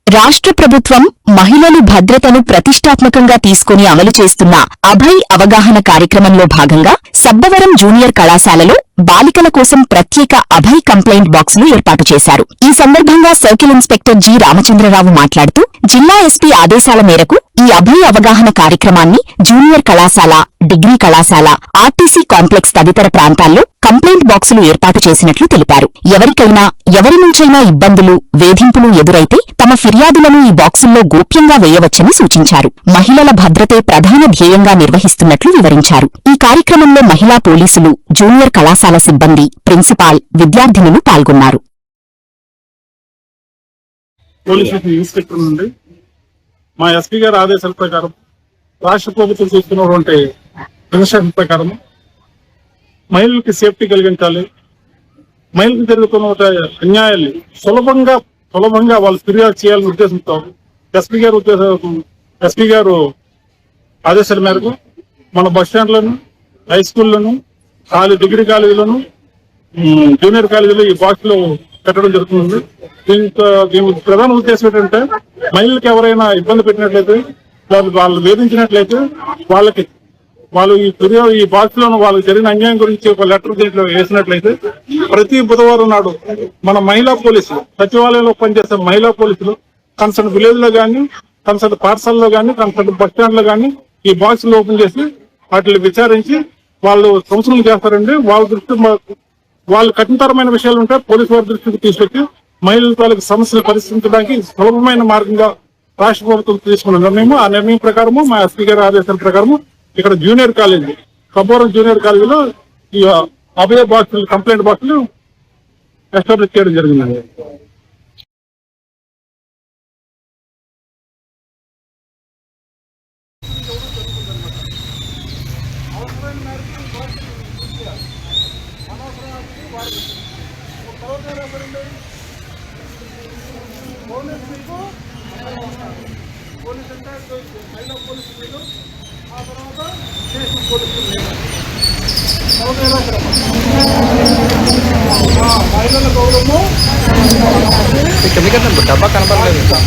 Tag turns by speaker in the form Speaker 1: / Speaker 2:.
Speaker 1: రాష్ట్ర ప్రభుత్వం మహిళలు భద్రతను ప్రతిష్టాత్మకంగా తీసుకుని అమలు చేస్తున్న అభయ్ అవగాహన కార్యక్రమంలో భాగంగా సబ్బవరం జూనియర్ కళాశాలలో బాలికల కోసం ప్రత్యేక అభయ్ కంప్లైంట్ బాక్సులు ఏర్పాటు చేశారు. ఈ సందర్భంగా సర్కిల్ ఇన్స్పెక్టర్ జి రామచంద్రరావు మాట్లాడుతూ జిల్లా ఎస్పీ ఆదేశాల మేరకు ఈ అభయ్ అవగాహన కార్యక్రమాన్ని జూనియర్ కళాశాల, డిగ్రీ కళాశాల, ఆర్టీసీ కాంప్లెక్స్ తదితర ప్రాంతాల్లో కంప్లైంట్ బాక్సులు ఏర్పాటు చేసినట్లు తెలిపారు. ఎవరికైనా ఎవరి నుంచైనా ఇబ్బందులు, వేధింపులు ఎదురైతే తమ ఫిర్యాదులను ఈ బాక్సుల్లో గోప్యంగా వేయవచ్చని సూచించారు. మహిళల భద్రతే ప్రధాన ధ్యేయంగా నిర్వహిస్తున్నట్లు వివరించారు. ఈ కార్యక్రమంలో మహిళా పోలీసులు, జూనియర్ కళాశాల సిబ్బంది, ప్రిన్సిపాల్, విద్యార్థినులు పాల్గొన్నారు.
Speaker 2: మా ఎస్పీ గారి ఆదేశాల ప్రకారం రాష్ట్ర ప్రభుత్వం చూస్తున్నటువంటి ఇన్స్ట్రక్షన్ ప్రకారం మహిళలకి సేఫ్టీ కలిగించాలి, మహిళలకు జరుగుతున్న అన్యాయాన్ని సులభంగా వాళ్ళు ఫిర్యాదు చేయాలనే ఉద్దేశంతో ఎస్పీ గారు ఆదేశాల మేరకు మన బస్ స్టాండ్లను, హై స్కూళ్లను, డిగ్రీ కాలేజీలను, జూనియర్ కాలేజీలో ఈ బాక్స్ లో పెట్టడం జరుగుతుంది. దీని ప్రధాన ఉద్దేశం ఏంటంటే మహిళలకు ఎవరైనా ఇబ్బంది పెట్టినట్లయితే, వాళ్ళు వేధించినట్లయితే వాళ్ళు ఈ బాక్స్ లో వాళ్ళకి జరిగిన అన్యాయం గురించి ఒక లెటర్ దీంట్లో వేసినట్లయితే ప్రతి బుధవారం నాడు మన మహిళా పోలీసులు, సచివాలయంలో పనిచేసే మహిళా పోలీసులు కన్సర్న్ విలేజ్ లో గానీ, కన్సర్న్ పాఠశాలలో గానీ, కన్సర్న్ బస్ స్టాండ్ లో గానీ ఈ బాక్స్ లో ఓపెన్ చేసి వాటిని విచారించి వాళ్ళు కౌన్సిలింగ్ చేస్తారండి. వాళ్ళు కఠినతరమైన విషయాలు ఉంటే పోలీసు వారి దృష్టికి తీసుకొచ్చి మహిళల తాలూకు సమస్యలు పరిష్కరించడానికి సులభమైన మార్గంగా రాష్ట్ర ప్రభుత్వం తీసుకున్న నిర్ణయము. ఆ నిర్ణయం ప్రకారము మా ఎస్పీ గారి ఆదేశాల ప్రకారము ఇక్కడ జూనియర్ కాలేజీ, సబ్బవరం జూనియర్ కాలేజీలో ఈ అభయ బాక్సులు, కంప్లైంట్ బాక్సులు ఎస్టాబ్లిష్ చేయడం జరిగిందండి. పోలీస్ అంటే మహిళా పోలీసు లేదు, ఆ తర్వాత స్టేషన్ పోలీసులు లేదు. మహిళల గౌరవము
Speaker 3: డబ్బా కనపడలేదు.